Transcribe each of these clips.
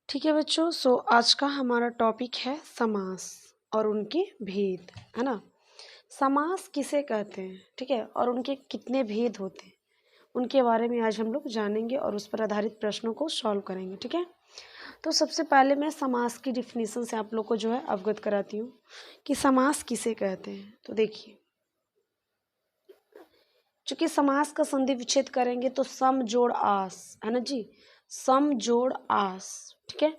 ठीक है बच्चों, सो आज का हमारा टॉपिक है समास और उनके भेद, है ना। समास किसे कहते हैं, ठीक है, और उनके कितने भेद होते हैं, उनके बारे में आज हम लोग जानेंगे और उस पर आधारित प्रश्नों को सॉल्व करेंगे। ठीक है, तो सबसे पहले मैं समास की डिफिनीशन से आप लोग को जो है अवगत कराती हूँ कि समास किसे कहते हैं। तो देखिए, चूंकि समास का संधि विच्छेद करेंगे तो सम जोड़ आस, है ना जी, सम जोड़ आस। ठीक है,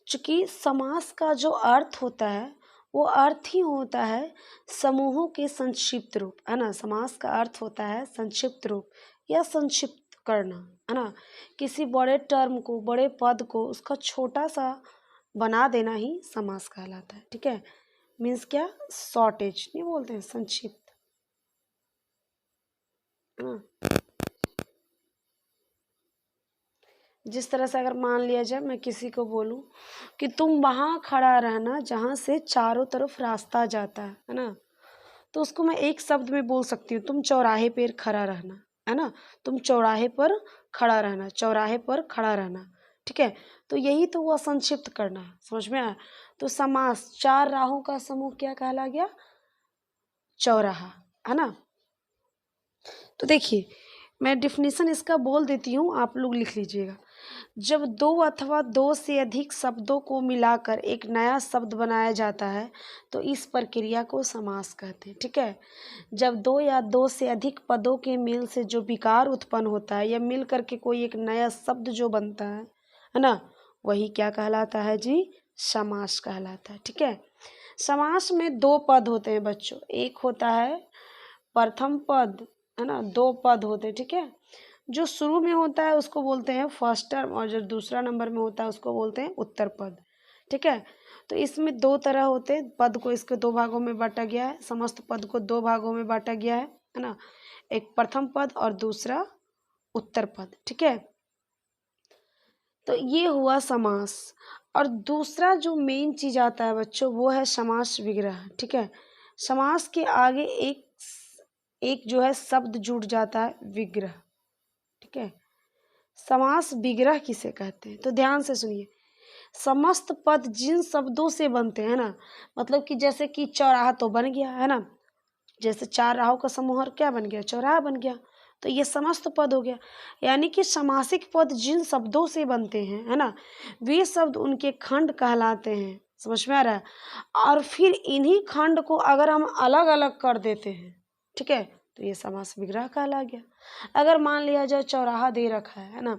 चूंकि समास का जो अर्थ होता है वो अर्थ ही होता है समूहों के संक्षिप्त रूप, है ना। समास का अर्थ होता है संक्षिप्त रूप या संक्षिप्त करना, है ना। किसी बड़े टर्म को, बड़े पद को उसका छोटा सा बना देना ही समास कहलाता है। ठीक है, मीन्स क्या, शॉर्टेज नहीं बोलते हैं, संक्षिप्त, है ना। जिस तरह से अगर मान लिया जाए मैं किसी को बोलूं कि तुम वहाँ खड़ा रहना जहाँ से चारों तरफ रास्ता जाता है ना, तो उसको मैं एक शब्द में बोल सकती हूँ, तुम चौराहे पर खड़ा रहना, है ना। तुम चौराहे पर खड़ा रहना, चौराहे पर खड़ा रहना। ठीक है, तो यही तो हुआ संक्षिप्त करना, समझ में आया। तो समास, चार राहों का समूह क्या कहला गया, चौराहा, है ना। तो देखिए, मैं डिफिनीशन इसका बोल देती हूँ, आप लोग लिख लीजिएगा। जब दो अथवा दो से अधिक शब्दों को मिलाकर एक नया शब्द बनाया जाता है तो इस प्रक्रिया को समास कहते हैं। ठीक है, जब दो या दो से अधिक पदों के मेल से जो विकार उत्पन्न होता है या मिल करके कोई एक नया शब्द जो बनता है ना, वही क्या कहलाता है जी, समास कहलाता है। ठीक है, समास में दो पद होते हैं बच्चों, एक होता है प्रथम पद, है ना, दो पद होते हैं। ठीक है, जो शुरू में होता है उसको बोलते हैं फर्स्ट टर्म और जो दूसरा नंबर में होता है उसको बोलते हैं उत्तर पद। ठीक है, तो इसमें दो तरह होते हैं, पद को इसके दो भागों में बांटा गया है, समस्त पद को दो भागों में बांटा गया है ना। एक प्रथम पद और दूसरा उत्तर पद। ठीक है, तो ये हुआ समास। और दूसरा जो मेन चीज आता है बच्चों वो है समास विग्रह। ठीक है, समास के आगे एक एक जो है शब्द जुड़ जाता है, विग्रह। ठीक है, समास विग्रह किसे कहते हैं, तो ध्यान से सुनिए। समस्त पद जिन शब्दों से बनते हैं ना, मतलब कि जैसे कि चौराहा तो बन गया, है ना, जैसे चार राहों का समूह और क्या बन गया, चौराहा बन गया, तो ये समस्त पद हो गया। यानी कि समासिक पद जिन शब्दों से बनते हैं, है ना, वे शब्द उनके खंड कहलाते हैं। समझ में आ रहा है। और फिर इन्हीं खंड को अगर हम अलग अलग कर देते हैं, ठीक है, तो ये समास विग्रह कहला गया। अगर मान लिया जाए चौराहा दे रखा है ना,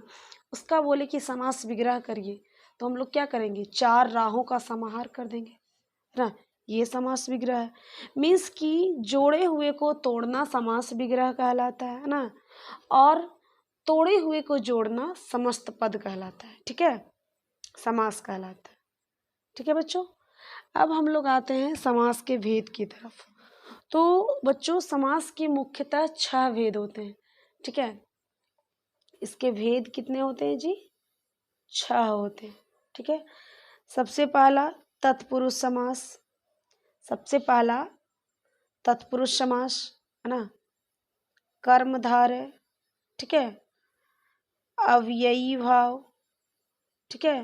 उसका बोले कि समास विग्रह करिए, तो हम लोग क्या करेंगे, चार राहों का समाहार कर देंगे, है ना। ये समास विग्रह है, मीन्स कि जोड़े हुए को तोड़ना समास विग्रह कहलाता है ना, और तोड़े हुए को जोड़ना समस्त पद कहलाता है। ठीक है, समास कहलाता है। ठीक है बच्चों, अब हम लोग आते हैं समास के भेद की तरफ। तो बच्चों, समास के मुख्यतः 6 भेद होते हैं। ठीक है, इसके भेद कितने होते हैं जी, 6 होते हैं। ठीक है, सबसे पहला तत्पुरुष समास, सबसे पहला तत्पुरुष समास, है ना, कर्मधारय, ठीक है, अव्ययी भाव, ठीक है,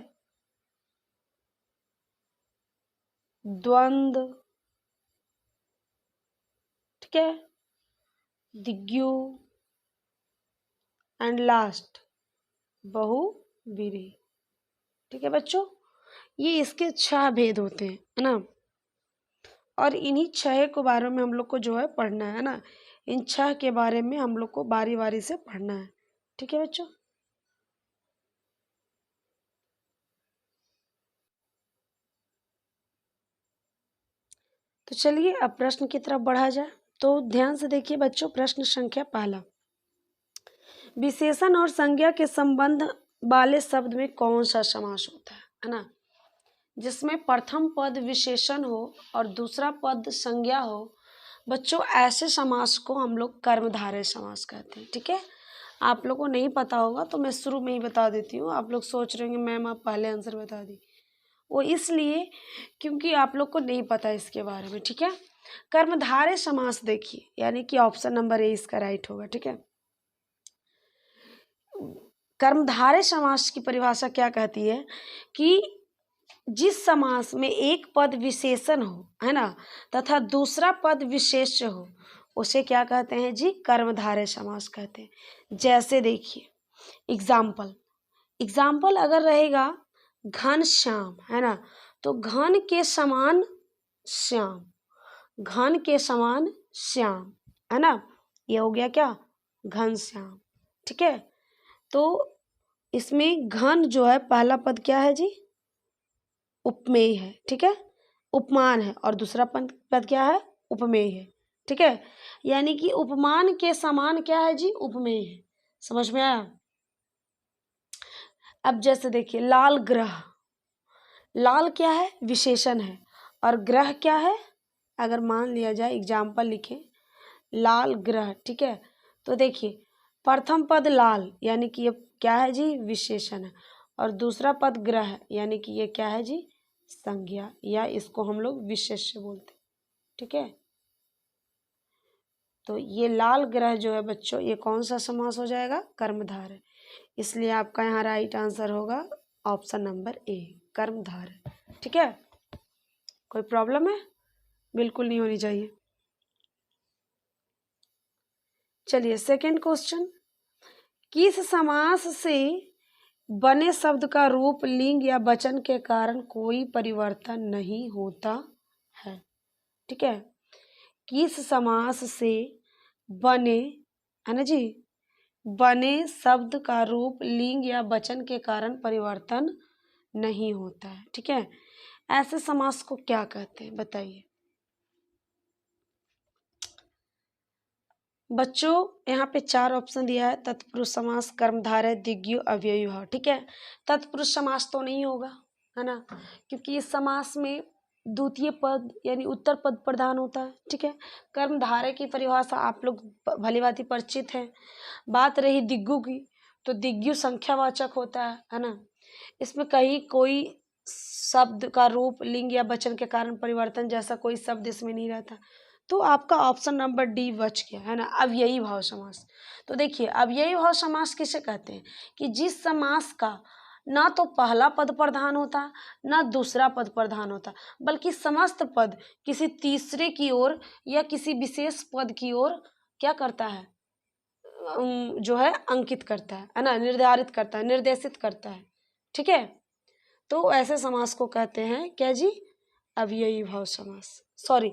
द्वंद्व, ठीक है, दिग्यु, एंड लास्ट बहुव्रीहि। ठीक है बच्चों, ये इसके 6 भेद होते हैं, है ना। और इन्हीं 6 के बारे में हम लोग को जो है पढ़ना है ना, इन 6 के बारे में हम लोग को बारी बारी से पढ़ना है। ठीक है बच्चों, तो चलिए अब प्रश्न की तरफ बढ़ा जाए। तो ध्यान से देखिए बच्चों, प्रश्न संख्या पहला, विशेषण और संज्ञा के संबंध वाले शब्द में कौन सा समास होता है ना, जिसमें प्रथम पद विशेषण हो और दूसरा पद संज्ञा हो। बच्चों, ऐसे समास को हम लोग कर्मधारय समास कहते हैं। ठीक है, आप लोग को नहीं पता होगा तो मैं शुरू में ही बता देती हूँ। आप लोग सोच रहे होंगे मैम आप पहले आंसर बता दी, वो इसलिए क्योंकि आप लोग को नहीं पता इसके बारे में। ठीक है, कर्मधारय समास देखिए, यानी कि ऑप्शन नंबर ए इसका राइट होगा। ठीक है, कर्मधारय समास की परिभाषा क्या कहती है कि जिस समास में एक पद विशेषण हो, है ना, तथा दूसरा पद विशेष्य हो, उसे क्या कहते हैं जी? कर्मधारय समास कहते हैं। जैसे देखिए एग्जाम्पल अगर रहेगा घन श्याम, है ना, तो घन के समान श्याम, घन के समान श्याम, है ना, ये हो गया क्या? घन श्याम। ठीक है, तो इसमें घन जो है पहला पद क्या है जी? उपमेय है। ठीक है, उपमान है, और दूसरा पद क्या है? उपमेय है। ठीक है, यानी कि उपमान के समान क्या है जी? उपमेय है। समझ में आया? अब जैसे देखिए लाल ग्रह, लाल क्या है? विशेषण है, और ग्रह क्या है? अगर मान लिया जाए एग्जाम्पल लिखें लाल ग्रह, ठीक है, तो देखिए प्रथम पद लाल यानी कि ये क्या है जी? विशेषण है, और दूसरा पद ग्रह यानी कि ये क्या है जी? संज्ञा, या इसको हम लोग विशेष्य बोलते हैं। ठीक है, तो ये लाल ग्रह जो है बच्चों, ये कौन सा समास हो जाएगा? कर्मधारय। इसलिए आपका यहाँ राइट आंसर होगा ऑप्शन नंबर ए, कर्मधारय। ठीक है, कोई प्रॉब्लम है? बिल्कुल नहीं होनी चाहिए। चलिए सेकंड क्वेश्चन, किस समास से बने शब्द का रूप, लिंग या वचन के कारण कोई परिवर्तन नहीं होता है? ठीक है, किस समास से बने, है ना जी, बने शब्द का रूप, लिंग या वचन के कारण परिवर्तन नहीं होता है? ठीक है, ऐसे समास को क्या कहते हैं बताइए बच्चों? यहाँ पे 4 ऑप्शन दिया है, तत्पुरुष समास, कर्मधारय, द्विगु, अव्ययी भाव। ठीक है, तत्पुरुष समास तो नहीं होगा, है ना, क्योंकि इस समास में द्वितीय पद यानी उत्तर पद प्रधान होता है। ठीक है, कर्मधारय की परिभाषा आप लोग भली भांति परिचित हैं। बात रही द्विगु की, तो द्विगु संख्यावाचक होता है ना, इसमें कहीं कोई शब्द का रूप, लिंग या वचन के कारण परिवर्तन जैसा कोई शब्द इसमें नहीं रहता, तो आपका ऑप्शन नंबर डी बच गया, है ना, अव्ययी भाव समास। तो देखिए अव्ययी भाव समास किसे कहते हैं कि जिस समास का ना तो पहला पद प्रधान होता ना दूसरा पद प्रधान होता, बल्कि समस्त पद किसी तीसरे की ओर या किसी विशेष पद की ओर क्या करता है, जो है अंकित करता है ना, निर्धारित करता है, निर्देशित करता है। ठीक है, तो ऐसे समास को कहते हैं क्या जी? अव्ययी भाव समास, सॉरी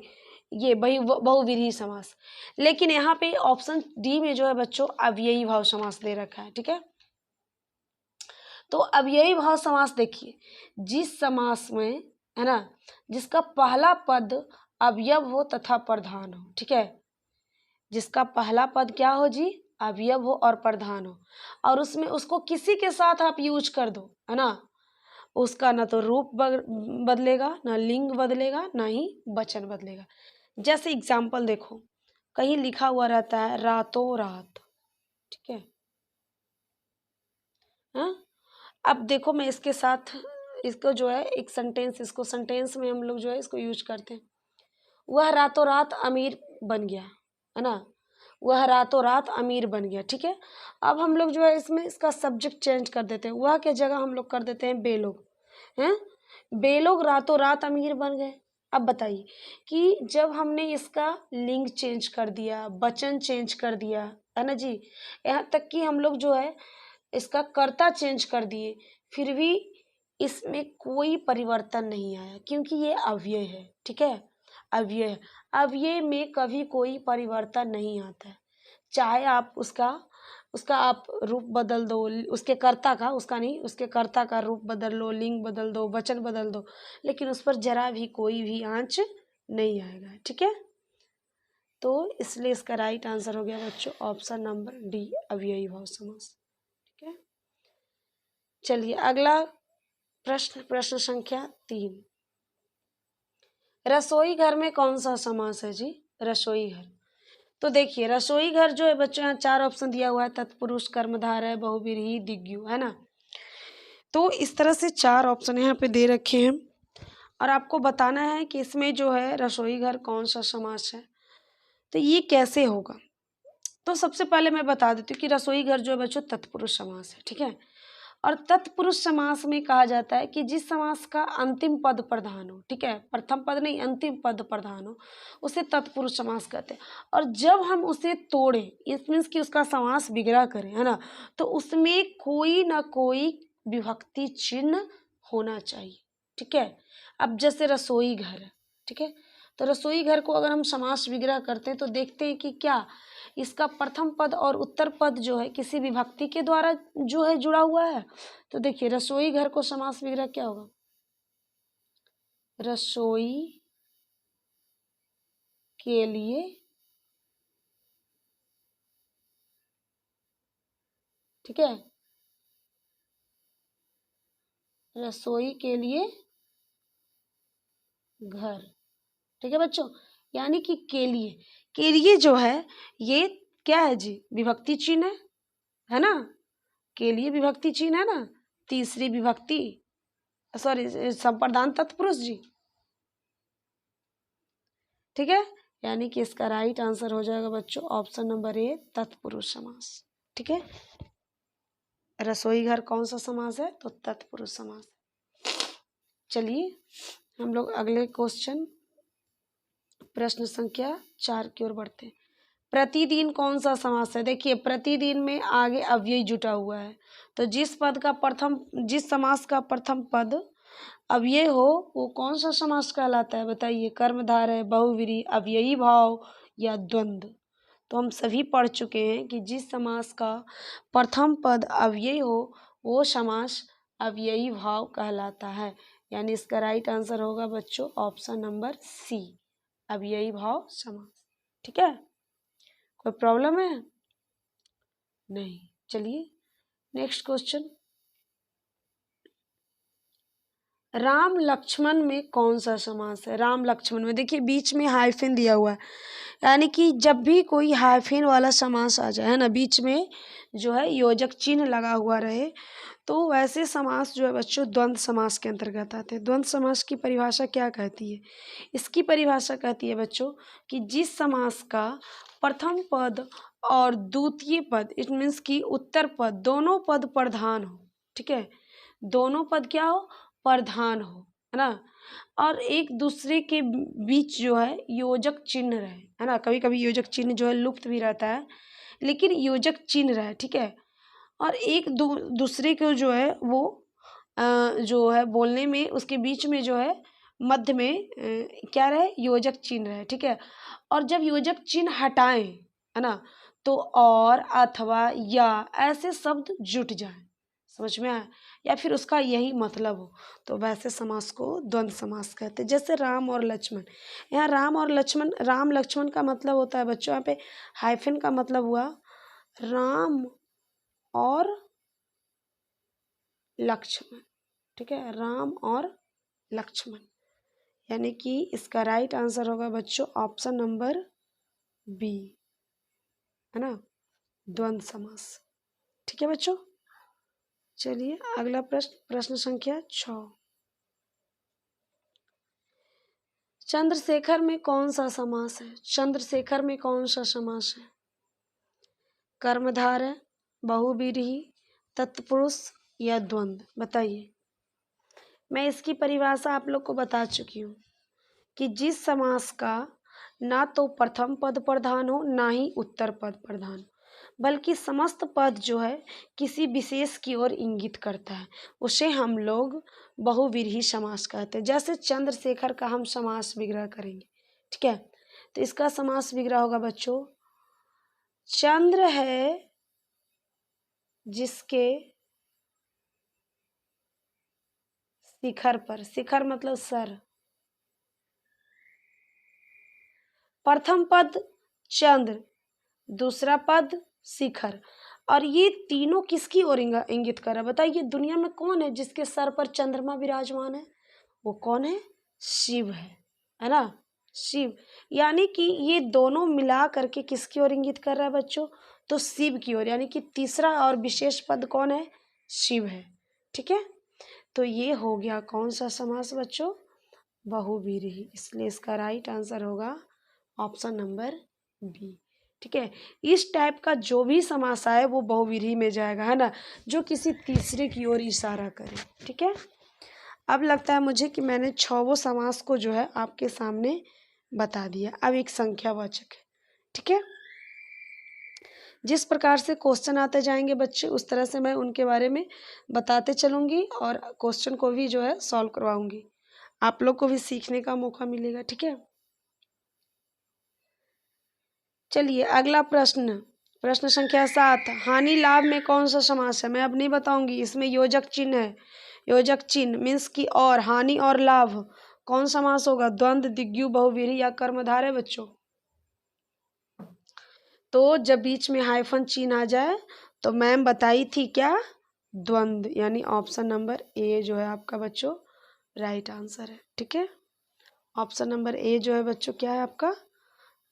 ये बहुव्रीहि समास। लेकिन यहाँ पे ऑप्शन डी में जो है बच्चों अव्ययी भाव समास दे रखा है। ठीक है, तो अव्ययी भाव समास देखिए, जिस समास में, है ना, जिसका पहला पद अवयव हो तथा प्रधान हो। ठीक है, जिसका पहला पद क्या हो जी? अवयव हो और प्रधान हो, और उसमें उसको किसी के साथ आप यूज कर दो, है ना, उसका ना तो रूप बदलेगा, ना लिंग बदलेगा, ना ही वचन बदलेगा। जैसे एग्जाम्पल देखो, कहीं लिखा हुआ रहता है रातों रात। ठीक है, हाँ, अब देखो मैं इसके साथ इसको जो है एक सेंटेंस, इसको सेंटेंस में हम लोग जो है इसको यूज करते हैं। वह रातों रात अमीर बन गया, है ना, वह रातों रात अमीर बन गया। ठीक है, अब हम लोग जो है इसमें इसका सब्जेक्ट चेंज कर देते हैं, वह के जगह हम लोग कर देते हैं बेलोग, हैं, बेलोग रातों रात अमीर बन गए। अब बताइए कि जब हमने इसका लिंग चेंज कर दिया, वचन चेंज कर दिया, है ना जी, यहाँ तक कि हम लोग जो है इसका कर्ता चेंज कर दिए, फिर भी इसमें कोई परिवर्तन नहीं आया, क्योंकि ये अव्यय है। ठीक है, अव्यय है, अव्यय में कभी कोई परिवर्तन नहीं आता है, चाहे आप उसका उसका आप रूप बदल दो, उसके कर्ता का, उसका नहीं, उसके कर्ता का रूप बदल लो, लिंग बदल दो, वचन बदल दो, लेकिन उस पर जरा भी कोई भी आंच नहीं आएगा। ठीक है, तो इसलिए इसका राइट आंसर हो गया बच्चों ऑप्शन नंबर डी, अव्ययी भाव समास। ठीक है, चलिए अगला प्रश्न संख्या 3, रसोई घर में कौन सा समास है जी? रसोई घर, तो देखिए रसोई घर जो है बच्चों, यहाँ 4 ऑप्शन दिया हुआ है, तत्पुरुष, कर्मधारय, बहुव्रीहि, द्विगु, है ना, तो इस तरह से 4 ऑप्शन यहाँ पे दे रखे हैं, और आपको बताना है कि इसमें जो है रसोई घर कौन सा समास है। तो ये कैसे होगा, तो सबसे पहले मैं बता देती हूँ कि रसोई घर जो है बच्चों तत्पुरुष समास है, ठीक है। और तत्पुरुष समास में कहा जाता है कि जिस समास का अंतिम पद प्रधान हो, ठीक है, प्रथम पद नहीं अंतिम पद प्रधान हो, उसे तत्पुरुष समास कहते हैं। और जब हम उसे तोड़ें, इट मीन्स कि उसका समास विग्रह करें, है ना, तो उसमें कोई ना कोई विभक्ति चिन्ह होना चाहिए, ठीक है। अब जैसे रसोई घर है, ठीक है, तो रसोई घर को अगर हम समास विग्रह करते हैं तो देखते हैं कि क्या इसका प्रथम पद और उत्तर पद जो है किसी विभक्ति के द्वारा जो है जुड़ा हुआ है। तो देखिए रसोई घर को समास विग्रह क्या होगा, रसोई के लिए, ठीक है, रसोई के लिए घर, ठीक है बच्चों। यानी कि के लिए जो है ये क्या है जी, विभक्ति चिन्ह है ना, के लिए विभक्ति चिन्ह है ना, तीसरी विभक्ति, सॉरी संप्रदान तत्पुरुष जी, ठीक है। यानी कि इसका राइट आंसर हो जाएगा बच्चों ऑप्शन नंबर ए तत्पुरुष समास, ठीक है। रसोई घर कौन सा समास है, तो तत्पुरुष समास। चलिए हम लोग अगले क्वेश्चन प्रश्न संख्या 4 की ओर बढ़ते हैं। प्रतिदिन कौन सा समास है, देखिए प्रतिदिन में आगे अव्यय जुटा हुआ है, तो जिस समास का प्रथम पद अव्यय हो वो कौन सा समास कहलाता है, बताइए, कर्मधारय, बहुव्रीहि, अव्ययी भाव या द्वंद्व। तो हम सभी पढ़ चुके हैं कि जिस समास का प्रथम पद अव्यय हो वो समास अव्ययी भाव कहलाता है। यानी इसका राइट आंसर होगा बच्चों ऑप्शन नंबर सी, अव्ययी भाव समास, ठीक है। कोई प्रॉब्लम है, नहीं। चलिए नेक्स्ट क्वेश्चन, राम लक्ष्मण में कौन सा समास है, राम लक्ष्मण में देखिए बीच में हाइफन दिया हुआ है, यानी कि जब भी कोई हाइफन वाला समास आ जाए, है ना, बीच में जो है योजक चिन्ह लगा हुआ रहे, तो वैसे समास जो है बच्चों द्वंद्व समास के अंतर्गत आते हैं। द्वंद्व समास की परिभाषा क्या कहती है, इसकी परिभाषा कहती है बच्चों कि जिस समास का प्रथम पद और द्वितीय पद, इट मीन्स कि उत्तर पद, दोनों पद प्रधान हो, ठीक है, दोनों पद क्या हो, प्रधान हो, है ना, और एक दूसरे के बीच जो है योजक चिन्ह रहे, है ना, कभी कभी योजक चिन्ह जो है लुप्त भी रहता है, लेकिन योजक चिन्ह रहे, ठीक है, और एक दूसरे को जो है वो जो है बोलने में उसके बीच में जो है मध्य में क्या रहे, योजक चिन्ह रहे, ठीक है। और जब योजक चिन्ह हटाएं, है ना, तो और अथवा या ऐसे शब्द जुट जाएं, समझ में आया, या फिर उसका यही मतलब हो, तो वैसे समास को द्वंद्व समास कहते हैं। जैसे राम और लक्ष्मण, यहाँ राम और लक्ष्मण, राम लक्ष्मण का मतलब होता है बच्चों, यहाँ पे हाइफन का मतलब हुआ राम और लक्ष्मण, ठीक है, राम और लक्ष्मण, यानी कि इसका राइट आंसर होगा बच्चों ऑप्शन नंबर बी, है ना, द्वंद्व समास, ठीक है बच्चों। चलिए अगला प्रश्न, प्रश्न संख्या 6, चंद्रशेखर में कौन सा समास है, चंद्रशेखर में कौन सा समास है, कर्मधारय, बहुव्रीहि, तत्पुरुष या द्वंद्व, बताइए। मैं इसकी परिभाषा आप लोग को बता चुकी हूँ कि जिस समास का ना तो प्रथम पद प्रधान हो ना ही उत्तर पद प्रधान, बल्कि समस्त पद जो है किसी विशेष की ओर इंगित करता है, उसे हम लोग बहुव्रीहि समास कहते हैं। जैसे चंद्रशेखर का हम समास विग्रह करेंगे, ठीक है, तो इसका समास विग्रह होगा बच्चों, चंद्र है जिसके शिखर पर, शिखर मतलब सर, प्रथम पद चंद्र, दूसरा पद शिखर, और ये तीनों किसकी ओर इंगित कर रहा है, बताइए। दुनिया में कौन है जिसके सर पर चंद्रमा विराजमान है, वो कौन है, शिव है ना, शिव। यानी कि ये दोनों मिला करके किसकी ओर इंगित कर रहा है बच्चों, तो शिव की ओर, यानी कि तीसरा और विशेष पद कौन है, शिव है, ठीक है। तो ये हो गया कौन सा समास बच्चों, बहुव्रीहि, इसलिए इसका राइट आंसर होगा ऑप्शन नंबर बी, ठीक है। इस टाइप का जो भी समास आए वो बहुव्रीहि में जाएगा, है ना, जो किसी तीसरे की ओर इशारा करे। ठीक है। अब लगता है मुझे कि मैंने 6 समास को जो है आपके सामने बता दिया। अब एक संख्यावाचक है। ठीक है। जिस प्रकार से क्वेश्चन आते जाएंगे बच्चे, उस तरह से मैं उनके बारे में बताते चलूँगी और क्वेश्चन को भी जो है सॉल्व करवाऊँगी। आप लोग को भी सीखने का मौका मिलेगा। ठीक है। चलिए अगला प्रश्न, प्रश्न संख्या 7, हानि लाभ में कौन सा समास है? मैं अब नहीं बताऊंगी, इसमें योजक चिन्ह है। योजक चिन्ह मीन्स की और, हानि और लाभ, कौन समास होगा? द्वंद्व, द्विगु, बहुव्रीहि या कर्मधारय बच्चों। तो जब बीच में हाइफन चिन्ह आ जाए तो मैम बताई थी क्या? द्वंद्व, यानी ऑप्शन नंबर ए जो है आपका बच्चों राइट आंसर है। ठीक है। ऑप्शन नंबर ए जो है बच्चों क्या है आपका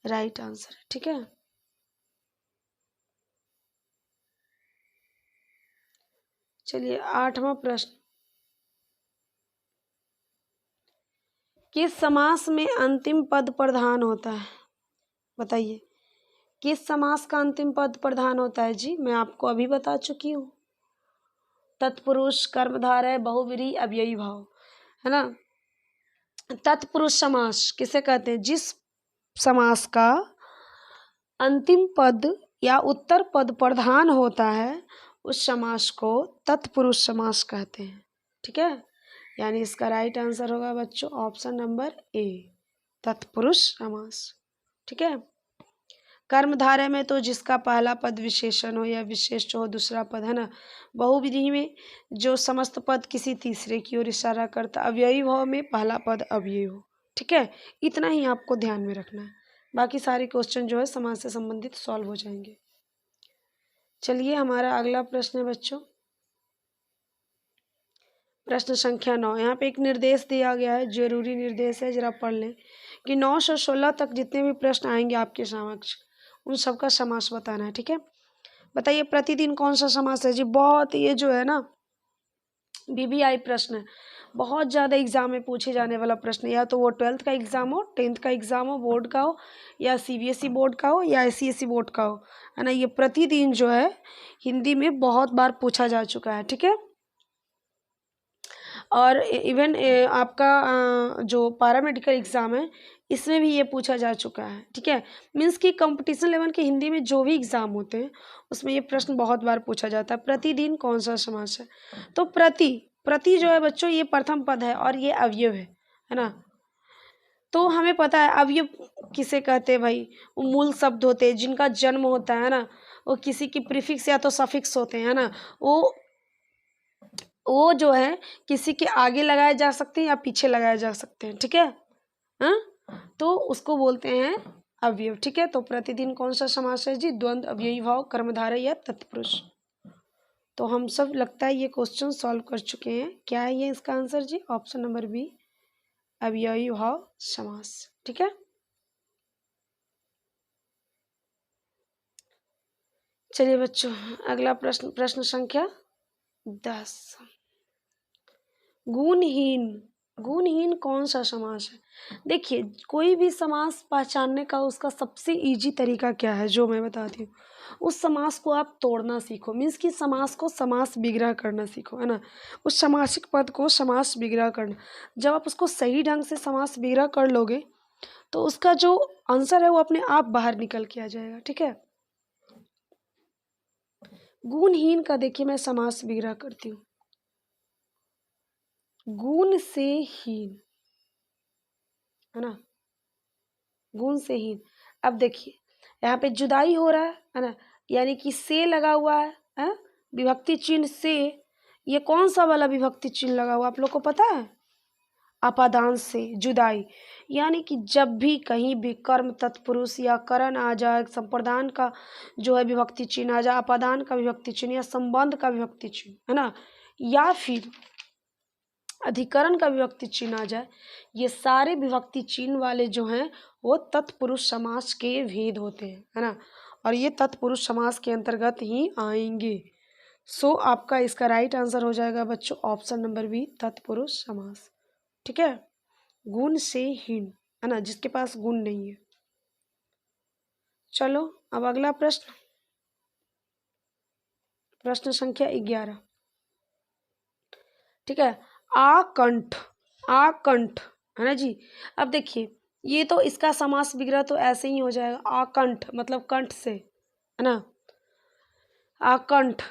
राइट आंसर है। ठीक है। चलिए 8वां प्रश्न, किस समास में अंतिम पद प्रधान होता है? बताइए किस समास का अंतिम पद प्रधान होता है? जी मैं आपको अभी बता चुकी हूँ, तत्पुरुष, कर्मधारय, बहुव्रीहि, अव्ययी भाव, है ना। तत्पुरुष समास किसे कहते हैं? जिस समास का अंतिम पद या उत्तर पद प्रधान होता है उस समास को तत्पुरुष समास कहते हैं। ठीक है। यानी इसका राइट आंसर होगा बच्चों ऑप्शन नंबर ए, तत्पुरुष समास। ठीक है। कर्मधारय में तो जिसका पहला पद विशेषण हो या विशेष्य हो, दूसरा पद, है ना। बहुव्रीहि में जो समस्त पद किसी तीसरे की ओर इशारा करता। अव्ययी भाव में पहला पद अव्ययी हो। ठीक है। इतना ही आपको ध्यान में रखना है, बाकी सारे क्वेश्चन जो है समाज से संबंधित सॉल्व हो जाएंगे। चलिए हमारा अगला प्रश्न है बच्चों, प्रश्न संख्या 9। यहाँ पे एक निर्देश दिया गया है, जरूरी निर्देश है, जरा पढ़ लें कि 9 से 16 तक जितने भी प्रश्न आएंगे आपके समक्ष उन सबका समास बताना है। ठीक है। बताइए प्रतिदिन कौन सा समास है? जी बहुत, ये जो है ना बीबीआई प्रश्न है, बहुत ज़्यादा एग्जाम में पूछे जाने वाला प्रश्न है। या तो वो 12th का एग्जाम हो, 10th का एग्जाम हो, बोर्ड का हो, या सीबीएसई बोर्ड का हो, या आईसीएसई बोर्ड का हो, है ना। ये प्रतिदिन जो है हिंदी में बहुत बार पूछा जा चुका है। ठीक है। और इवन आपका जो पैरामेडिकल एग्ज़ाम है इसमें भी ये पूछा जा चुका है। ठीक है। मीन्स कि कंपटीशन लेवल के हिंदी में जो भी एग्ज़ाम होते हैं उसमें ये प्रश्न बहुत बार पूछा जाता है, प्रतिदिन कौन सा समास है? तो प्रति, प्रति जो है बच्चों ये प्रथम पद है और ये अवयव है ना। तो हमें पता है अवयव किसे कहते हैं भाई? वो मूल शब्द होते हैं जिनका जन्म होता है ना, वो किसी की प्रीफिक्स या तो सफिक्स होते हैं, है ना। वो जो है किसी के आगे लगाए जा सकते हैं या पीछे लगाए जा सकते हैं। ठीक है। हाँ, तो उसको बोलते हैं अवयव। ठीक है। तो प्रतिदिन कौन सा समास है जी? द्वंद्व, अव्ययी भाव, कर्मधारय या तत्पुरुष। तो हम सब लगता है ये क्वेश्चन सॉल्व कर चुके हैं। क्या है ये इसका आंसर जी? ऑप्शन नंबर बी, अव्ययी भाव समास। ठीक है। चलिए बच्चों अगला प्रश्न, प्रश्न संख्या 10, गुणहीन, गुणहीन कौन सा समास है? देखिए कोई भी समास पहचानने का उसका सबसे इजी तरीका क्या है जो मैं बताती हूँ, उस समास को आप तोड़ना सीखो। मीन्स कि समास को समास विग्रह करना सीखो, है ना। उस समासिक पद को समास विग्रह करना, जब आप उसको सही ढंग से समास विग्रह कर लोगे तो उसका जो आंसर है वो अपने आप बाहर निकल के आ जाएगा। ठीक है। गुणहीन का देखिए मैं समास विग्रह करती हूँ, गुण से हीन, है ना, गुण से हीन। अब देखिए यहाँ पे जुदाई हो रहा है ना, यानी कि से लगा हुआ है, विभक्ति चिन्ह से। ये कौन सा वाला विभक्ति चिन्ह लगा हुआ आप लोग को पता है? अपादान से, जुदाई। यानी कि जब भी कहीं भी कर्म तत्पुरुष या करण आ जाए, संप्रदान का जो है विभक्ति चिन्ह आ जाए, अपादान का विभक्ति चिन्ह या संबंध का विभक्ति चिन्ह, है ना, या फिर अधिकरण का विभक्ति चिन्ह आ जाए, ये सारे विभक्ति चिन्ह वाले जो हैं वो तत्पुरुष समास के भेद होते हैं, है ना। और ये तत्पुरुष समास के अंतर्गत ही आएंगे। सो आपका इसका राइट आंसर हो जाएगा बच्चों ऑप्शन नंबर बी, तत्पुरुष समास। ठीक है। गुण से हीन, है ना, जिसके पास गुण नहीं है। चलो अब अगला प्रश्न, प्रश्न संख्या 11, ठीक है। आकंठ, आकंठ है ना जी। अब देखिए ये तो इसका समास विग्रह तो ऐसे ही हो जाएगा, आकंठ मतलब कंठ से, है ना। आकंठ,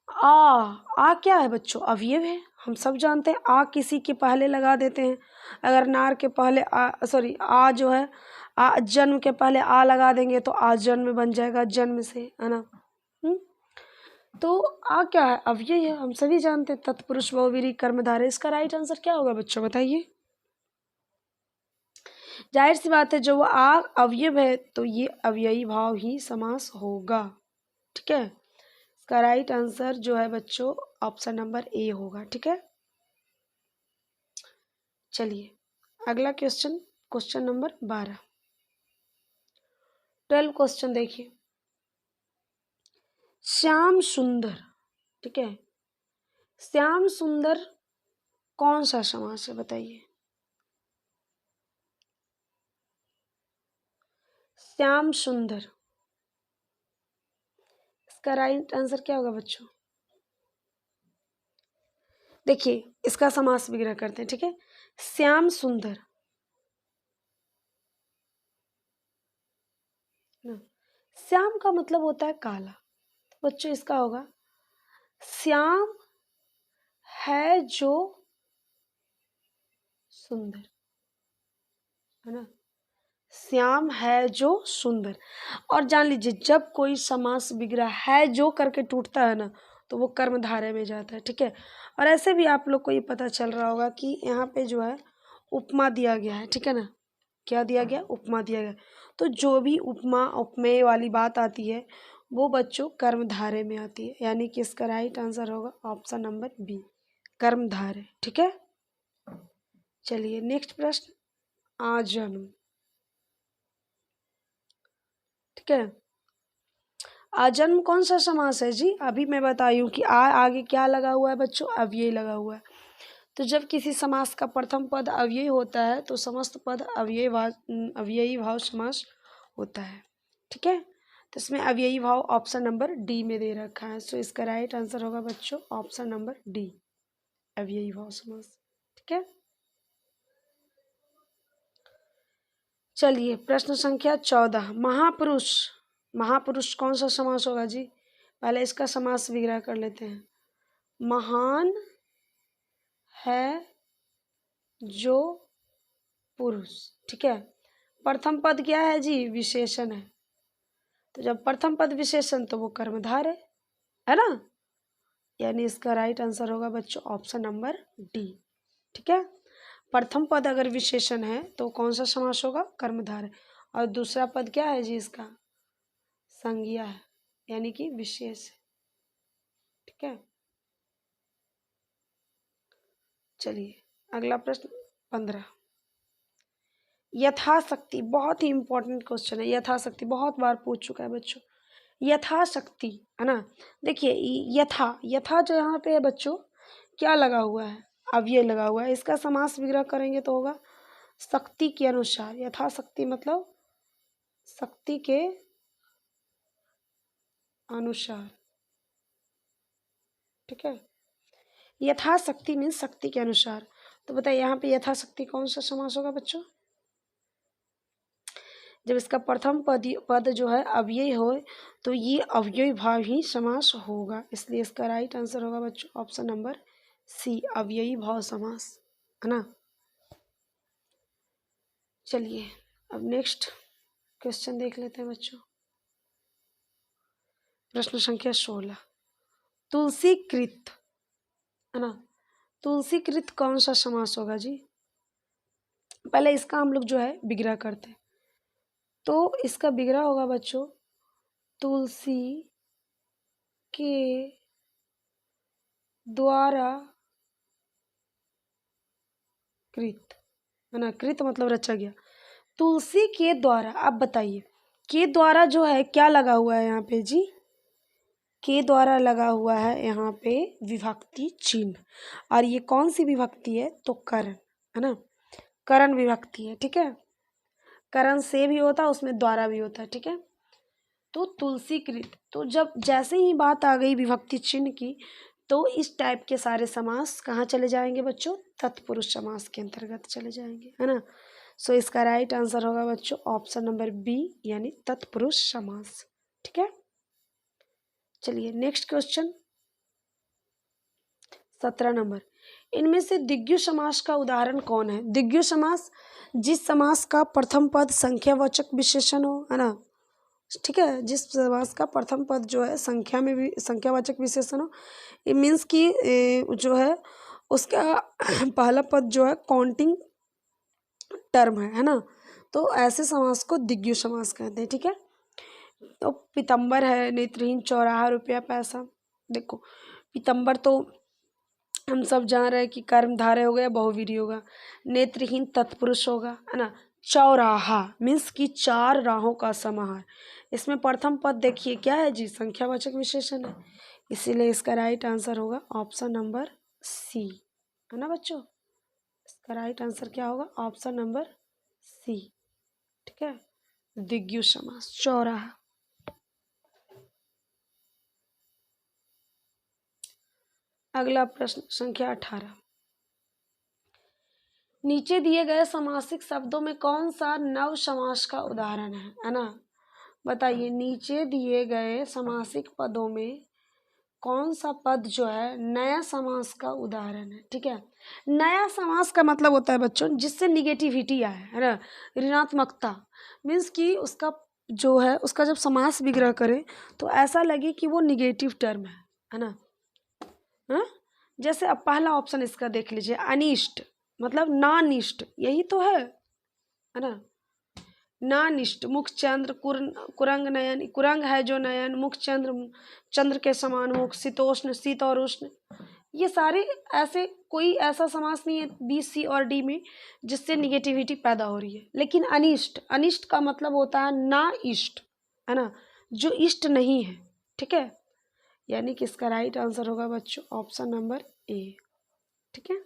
आ क्या है बच्चों? अवयव है, हम सब जानते हैं। आ किसी के पहले लगा देते हैं, अगर नार के पहले सॉरी आ जो है जन्म के पहले आ लगा देंगे तो आ जन्म बन जाएगा, जन्म से, है ना। तो आ क्या है? अवयव है, हम सभी जानते हैं। तत्पुरुष बहुव्रीहि कर्मधारय, इसका राइट आंसर क्या होगा बच्चों बताइए? जाहिर सी बात है, जो वो आ अवयव है तो ये अव्ययी भाव ही समास होगा, ठीक है। इसका राइट आंसर जो है बच्चों ऑप्शन नंबर ए होगा, ठीक है। चलिए अगला क्वेश्चन, क्वेश्चन नंबर 12, 12 क्वेश्चन देखिए। श्याम सुंदर, ठीक है। श्याम सुंदर कौन सा समास है बताइए? श्याम सुंदर, इसका राइट आंसर क्या होगा बच्चों? देखिए इसका समास विग्रह करते हैं, ठीक है। श्याम सुंदर, श्याम का मतलब होता है काला, तो बच्चों इसका होगा श्याम है जो सुंदर, है ना। श्याम है जो सुंदर। और जान लीजिए जब कोई समास विग्रह है जो करके टूटता है ना तो वो कर्मधारय में जाता है, ठीक है। और ऐसे भी आप लोग को ये पता चल रहा होगा कि यहाँ पे जो है उपमा दिया गया है, ठीक है ना। क्या दिया गया? उपमा दिया गया। तो जो भी उपमा उपमेय वाली बात आती है वो बच्चों कर्मधारय में आती है, यानी कि इसका राइट आंसर होगा ऑप्शन नंबर बी, कर्मधारय, ठीक है। चलिए नेक्स्ट प्रश्न, आजन्म, ठीक है। आजन्म कौन सा समास है जी? अभी मैं बताई हूँ कि आगे क्या लगा हुआ है बच्चों? अव्यय लगा हुआ है। तो जब किसी समास का प्रथम पद अव्यय होता है तो समस्त पद अव्ययी भाव समास होता है, ठीक है। तो इसमें अव्ययी भाव ऑप्शन नंबर डी में दे रखा है, सो इसका राइट आंसर होगा बच्चों ऑप्शन नंबर डी, अव्ययी भाव समास, ठीक है। चलिए प्रश्न संख्या 14, महापुरुष, महापुरुष कौन सा समास होगा जी? पहले इसका समास विग्रह कर लेते हैं। महान है जो पुरुष, ठीक है। प्रथम पद क्या है जी? विशेषण है। तो जब प्रथम पद विशेषण तो वो कर्मधार है ना, यानी इसका राइट आंसर होगा बच्चों ऑप्शन नंबर डी, ठीक है। प्रथम पद अगर विशेषण है तो कौन सा समास होगा? कर्मधारय। और दूसरा पद क्या है जी? इसका संज्ञा है, यानी कि विशेष है, ठीक है। चलिए अगला प्रश्न 15, यथाशक्ति, बहुत ही इंपॉर्टेंट क्वेश्चन है। यथाशक्ति बहुत बार पूछ चुका है बच्चों, यथाशक्ति, है ना। देखिए यथा, यथा जो यहाँ पे है बच्चों क्या लगा हुआ है? अव्यय लगा हुआ है। इसका समास विग्रह करेंगे तो होगा शक्ति के अनुसार। यथाशक्ति मतलब शक्ति के अनुसार, ठीक है। यथाशक्ति मीन्स शक्ति के अनुसार। तो बताइए यहाँ पे यथाशक्ति कौन सा समास होगा बच्चों? जब इसका प्रथम पद जो है अव्यय हो तो ये अव्ययी भाव ही समास होगा, इसलिए इसका राइट आंसर होगा बच्चों ऑप्शन नंबर सी, अव्ययी भाव समास, है ना। चलिए अब नेक्स्ट क्वेश्चन देख लेते हैं बच्चों, प्रश्न संख्या 16, तुलसी कृत, है ना। तुलसी कृत कौन सा समास होगा जी? पहले इसका हम लोग जो है विग्रह करते हैं, तो इसका विग्रह होगा बच्चों तुलसी के द्वारा कृत, है ना। कृत मतलब रचा गया, तुलसी के द्वारा। अब बताइए के द्वारा जो है क्या लगा हुआ है यहाँ पे जी? के द्वारा लगा हुआ है यहाँ पे विभक्ति चिन्ह, और ये कौन सी विभक्ति है? तो करण, है ना। करण विभक्ति है, ठीक है। करण से भी होता है, उसमें द्वारा भी होता है, ठीक है। तो तुलसीकृत। तो जब जैसे ही बात आ गई विभक्ति चिन्ह की, तो इस टाइप के सारे समास कहाँ चले जाएंगे बच्चों? तत्पुरुष समास के अंतर्गत चले जाएंगे, है ना। सो इसका राइट आंसर होगा बच्चों ऑप्शन नंबर बी, यानी तत्पुरुष समास। ठीक है, चलिए नेक्स्ट क्वेश्चन 17 नंबर। इनमें से दिग्गु समास का उदाहरण कौन है? दिग्गु समास जिस समास का प्रथम पद संख्यावाचक विशेषण हो, है ना। ठीक है, जिस समास का प्रथम पद जो है संख्या में भी संख्यावाचक विशेषण हो, it मीन्स कि जो है उसका पहला पद जो है काउंटिंग टर्म है ना। तो ऐसे समास को दिग्गु समास कहते हैं। ठीक है, तो पीतम्बर है, नेत्रहीन चौराहा रुपया पैसा। देखो पीतम्बर तो हम सब जान रहे हैं कि कर्मधारय हो गया, बहुवीर्य होगा। नेत्रहीन तत्पुरुष होगा, है ना। चौराहा मीन्स कि 4 राहों का समाहार। इसमें प्रथम पद देखिए क्या है जी? संख्यावाचक विशेषण है, इसीलिए इसका राइट आंसर होगा ऑप्शन नंबर सी, है ना बच्चों। इसका राइट आंसर क्या होगा? Option number C. ठीक है, दिग्गु समास, चौराहा। अगला प्रश्न संख्या 18। नीचे दिए गए समासिक शब्दों में कौन सा नव समास का उदाहरण है ना। बताइए, नीचे दिए गए समासिक पदों में कौन सा पद जो है नया समास का उदाहरण है? ठीक है, नया समास का मतलब होता है बच्चों जिससे निगेटिविटी आए, है ना, ऋणात्मकता। मीन्स कि उसका जो है उसका जब समास विग्रह करें तो ऐसा लगे कि वो निगेटिव टर्म है ना। हाँ, जैसे अब पहला ऑप्शन इसका देख लीजिए, अनिष्ट मतलब नानिष्ट, यही तो है ना। नानिष्ट, मुख चंद्र, कुरंग नयन, कुरंग है जो नयन, मुख चंद्र, चंद्र के समान मुख, शीतोष्ण, शीत और उष्ण, ये सारे ऐसे कोई ऐसा समास नहीं है बी सी और डी में जिससे निगेटिविटी पैदा हो रही है। लेकिन अनिष्ट, अनिष्ट का मतलब होता है ना इष्ट, है ना, जो इष्ट नहीं है। ठीक है, यानी कि इसका राइट आंसर होगा बच्चों ऑप्शन नंबर ए। ठीक है,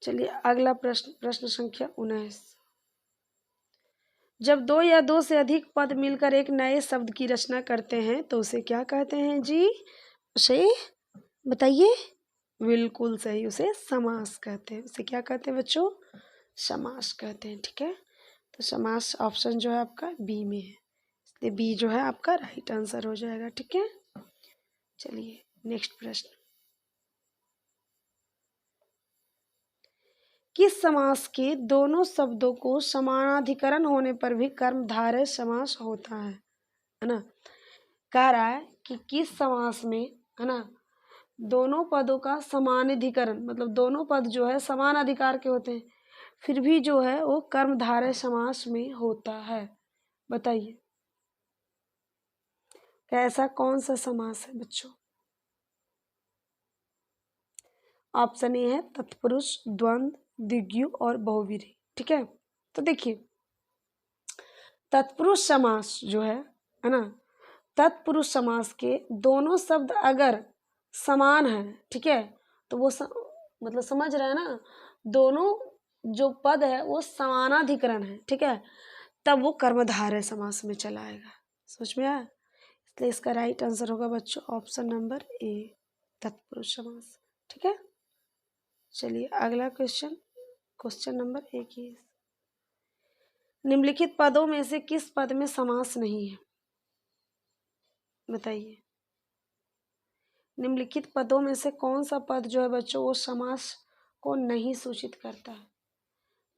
चलिए अगला प्रश्न, प्रश्न संख्या 19। जब 2 या 2 से अधिक पद मिलकर एक नए शब्द की रचना करते हैं तो उसे क्या कहते हैं जी? उसे बताइए। बिल्कुल सही, उसे समास कहते हैं। उसे क्या कहते हैं बच्चों? समास कहते हैं। ठीक है, तो समास ऑप्शन जो है आपका बी में है, इसलिए बी जो है आपका राइट आंसर हो जाएगा। ठीक है, चलिए नेक्स्ट प्रश्न। किस समास के दोनों शब्दों को समानाधिकरण होने पर भी कर्मधारय समास होता है ना। कह रहा है कि किस समास में, है ना, दोनों पदों का समानाधिकरण मतलब दोनों पद जो है समान अधिकार के होते हैं, फिर भी जो है वो कर्मधारय समास में होता है। बताइए कैसा कौन सा समास है बच्चों? ऑप्शन ए है तत्पुरुष, द्वंद्व, दिग्गु और बहुव्रीहि। ठीक है, तो देखिए तत्पुरुष समास जो है ना, तत्पुरुष समास के दोनों शब्द अगर समान है, ठीक है, तो वो मतलब समझ रहे हैं ना, दोनों जो पद है वो समानाधिकरण है। ठीक है, तब वो कर्मधारय समास में चला आएगा। समझ में आया? इसलिए इसका राइट आंसर होगा बच्चों ऑप्शन नंबर ए, तत्पुरुष समास। ठीक है, चलिए अगला क्वेश्चन, क्वेश्चन नंबर 21। निम्नलिखित पदों में से किस पद में समास नहीं है? बताइए, निम्नलिखित पदों में से कौन सा पद जो है बच्चों वो समास को नहीं सूचित करता है?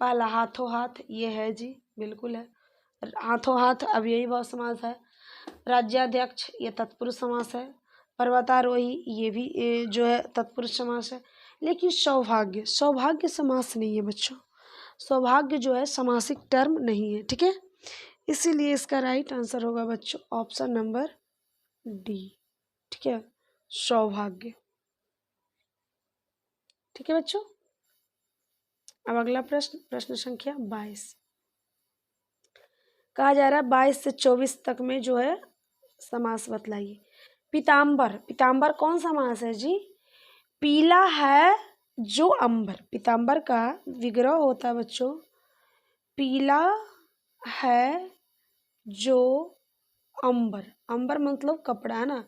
पहला हाथों हाथ, ये है जी, बिल्कुल है, हाथों हाथ अव्ययी भाव समास है। राज्याध्यक्ष, ये तत्पुरुष समास है। पर्वतारोही, ये भी जो है तत्पुरुष समास है। लेकिन सौभाग्य, सौभाग्य समास नहीं है बच्चों, सौभाग्य जो है समासिक टर्म नहीं है। ठीक है, इसीलिए इसका राइट आंसर होगा बच्चों ऑप्शन नंबर डी। ठीक है, सौभाग्य। ठीक है बच्चों, अब अगला प्रश्न, प्रश्न संख्या 22। कहा जा रहा है 22 से 24 तक में जो है समास बतलाइए। पीताम्बर, पीताम्बर कौन सा समास है जी? पीला है जो अंबर, पीताम्बर का विग्रह होता है बच्चों, पीला है जो अंबर, अंबर मतलब कपड़ा है ना,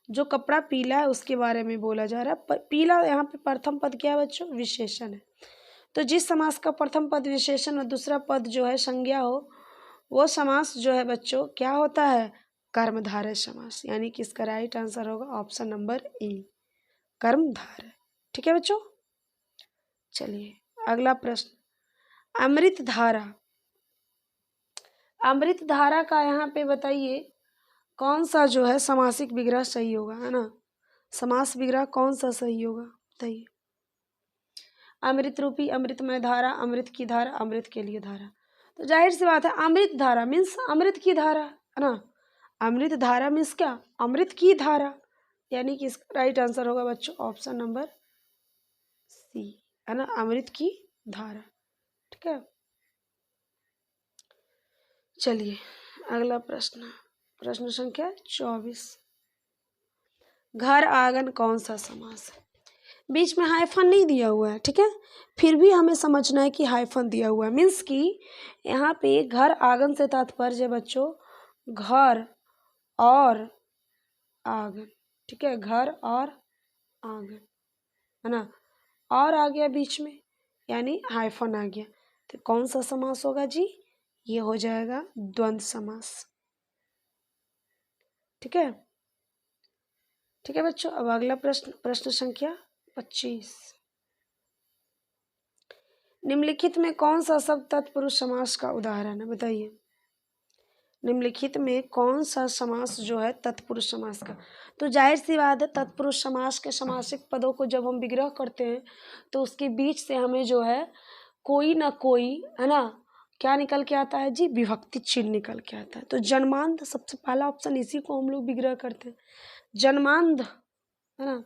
जो कपड़ा पीला है उसके बारे में बोला जा रहा है। पीला यहाँ पे प्रथम पद क्या है बच्चों? विशेषण है। तो जिस समास का प्रथम पद विशेषण और दूसरा पद जो है संज्ञा हो, वो समास जो है बच्चों क्या होता है? कर्मधारय समास। यानी कि इसका राइट आंसर होगा ऑप्शन नंबर ए, कर्मधारय। ठीक है बच्चों, चलिए अगला प्रश्न, अमृत धारा। अमृत धारा का यहाँ पे बताइए कौन सा जो है समासिक विग्रह सही होगा, है ना? समास विग्रह कौन सा सही होगा बताइए। अमृत रूपी, अमृतमय धारा, अमृत की धारा, अमृत के लिए धारा। तो जाहिर सी बात है अमृत धारा मीन्स अमृत की धारा, है ना? अमृत धारा मीन्स क्या? अमृत की धारा। यानी कि इसका राइट आंसर होगा बच्चों ऑप्शन नंबर सी, है ना? अमृत की धारा। ठीक है, चलिए अगला प्रश्न, प्रश्न संख्या 24, घर आंगन कौन सा समास है? बीच में हाइफन नहीं दिया हुआ है, ठीक है, फिर भी हमें समझना है कि हाइफन दिया हुआ है मीन्स कि यहाँ पे घर आंगन से तात्पर्य है बच्चों घर और आंगन। ठीक है, घर और आंगन, है ना? और आ गया बीच में यानी हाइफन आ गया, तो कौन सा समास होगा जी? ये हो जाएगा द्वंद्व समास। ठीक है, ठीक है बच्चों, अब अगला प्रश्न, प्रश्न संख्या 25, निम्नलिखित में कौन सा शब्द तत्पुरुष समास का उदाहरण है बताइए। निम्नलिखित में कौन सा समास जो है तत्पुरुष समास का? तो जाहिर सी बात है तत्पुरुष समास के समासिक पदों को जब हम विग्रह करते हैं तो उसके बीच से हमें जो है कोई ना कोई, है ना, क्या निकल के आता है जी? विभक्ति चिन्ह निकल के आता है। तो जन्मांध सबसे पहला ऑप्शन, इसी को हम लोग विग्रह करते हैं, जन्मांध, है ना?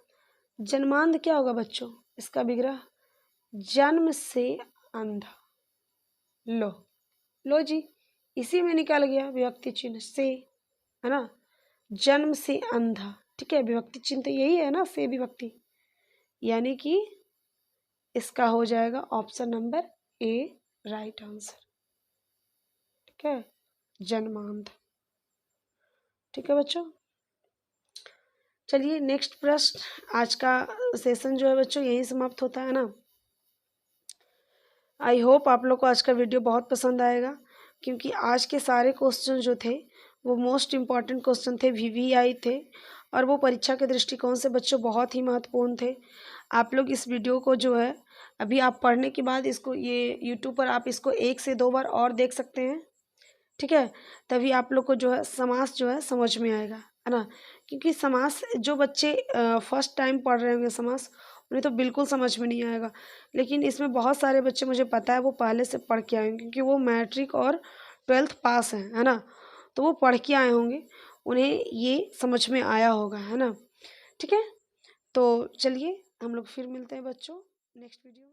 जन्मांध क्या होगा बच्चों? इसका विग्रह जन्म से अंधा। लो, लो जी, इसी में निकल गया विभक्ति चिन्ह से, है ना? जन्म से अंधा। ठीक है, विभक्ति चिन्ह तो यही है ना, से विभक्ति, यानी कि इसका हो जाएगा option number A right answer. ठीक है, जन्मांध। ठीक है बच्चों, चलिए नेक्स्ट प्रश्न। आज का सेशन जो है बच्चों यही समाप्त होता है ना। आई होप आप लोग को आज का वीडियो बहुत पसंद आएगा, क्योंकि आज के सारे क्वेश्चन जो थे वो मोस्ट इम्पॉर्टेंट क्वेश्चन थे, वीवीआई थे, और वो परीक्षा के दृष्टिकोण से बच्चों बहुत ही महत्वपूर्ण थे। आप लोग इस वीडियो को जो है अभी आप पढ़ने के बाद इसको ये यूट्यूब पर आप इसको 1 से 2 बार और देख सकते हैं। ठीक है, तभी आप लोग को जो है समास जो है समझ में आएगा, है ना? क्योंकि समास जो बच्चे फर्स्ट टाइम पढ़ रहे होंगे समास, उन्हें तो बिल्कुल समझ में नहीं आएगा, लेकिन इसमें बहुत सारे बच्चे मुझे पता है वो पहले से पढ़ के आए होंगे, क्योंकि वो मैट्रिक और 12th पास हैं, है ना? तो वो पढ़ के आए होंगे, उन्हें ये समझ में आया होगा, है ना? ठीक है, तो चलिए हम लोग फिर मिलते हैं बच्चों नेक्स्ट वीडियो में।